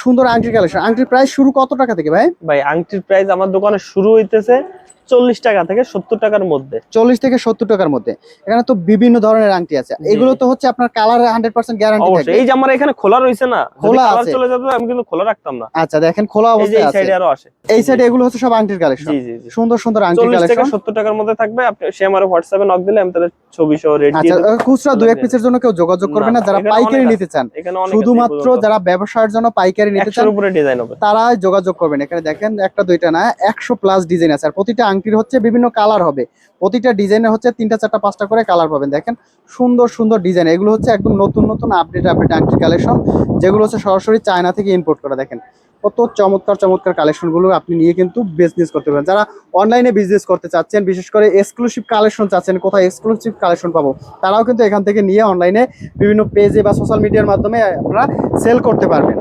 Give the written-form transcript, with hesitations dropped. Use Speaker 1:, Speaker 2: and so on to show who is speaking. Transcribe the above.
Speaker 1: সুন্দর আংটির কালেকশন। আংটির প্রাইস শুরু কত টাকা থেকে ভাই?
Speaker 2: ভাই আংটির প্রাইস আমার দোকানে শুরু হইতেছে 40 টাকা থেকে 70 টাকার মধ্যে।
Speaker 1: 40 থেকে 70 টাকার মধ্যে। এখানে তো বিভিন্ন ধরনের আংটি আছে। এগুলো তো হচ্ছে আপনার কালার 100% গ্যারান্টি থাকবে।
Speaker 2: অবশ্যই। এই যে আমার এখানে খোলা রইছে না, যদি
Speaker 1: খোলা
Speaker 2: কালার
Speaker 1: আছে।
Speaker 2: চলে যেত আমি কিন্তু খোলা রাখতাম না।
Speaker 1: আচ্ছা দেখেন খোলা
Speaker 2: এই যে
Speaker 1: অবস্থায়
Speaker 2: এই
Speaker 1: আছে।
Speaker 2: সাইডে আরো আসে।
Speaker 1: এই সাইডে এগুলো হচ্ছে সব আংটির কালেকশন।
Speaker 2: জি জি জি।
Speaker 1: সুন্দর সুন্দর আংটির
Speaker 2: 40 থেকে
Speaker 1: কালেকশন।
Speaker 2: 70 টাকার মধ্যে থাকবে। আপনি সে আমার হোয়াটসঅ্যাপে নক দিলে আমি তাহলে ছবি সহ রেট দিয়ে
Speaker 1: আচ্ছা
Speaker 2: দেব।
Speaker 1: খুচরা দুই এক পিসের জন্য কেউ যোগাযোগ করবে না, যারা
Speaker 2: এখানে
Speaker 1: পাইকারি
Speaker 2: অনেক
Speaker 1: নিতে
Speaker 2: আছে।
Speaker 1: চান,
Speaker 2: এখানে অনেক আছে।
Speaker 1: শুধুমাত্র যারা ব্যবসার জন্য পাইকারি নিতে
Speaker 2: 100
Speaker 1: চান
Speaker 2: এর উপরে ডিজাইন হবে।
Speaker 1: তারা যোগাযোগ করবেন। এখানে দেখেন একটা দুইটা না 100 প্লাস ডিজাইন আছে। আর প্রতিটা আংটির হচ্ছে বিভিন্ন কালার হবে। প্রতিটা ডিজাইনে হচ্ছে 3টা 4টা 5টা করে কালার পাবেন। দেখেন সুন্দর সুন্দর ডিজাইন। এগুলো হচ্ছে একদম নতুন নতুন আপডেট আংটির কালেকশন, যেগুলো হচ্ছে সরাসরি চায়না থেকে ইম্পোর্ট করা। দেখেন কত চমৎকার চমৎকার কালেকশনগুলো আপনি নিয়ে কিন্তু বিজনেস করতে পারেন। যারা অনলাইনে বিজনেস করতে চাচ্ছেন, বিশেষ করে এক্সক্লুসিভ কালেকশন চাচ্ছেন, কোথায় এক্সক্লুসিভ কালেকশন পাবো, তারাও কিন্তু এখান থেকে নিয়ে অনলাইনে বিভিন্ন পেজে বা সোশ্যাল মিডিয়ার মাধ্যমে আপনারা সেল করতে পারবেন।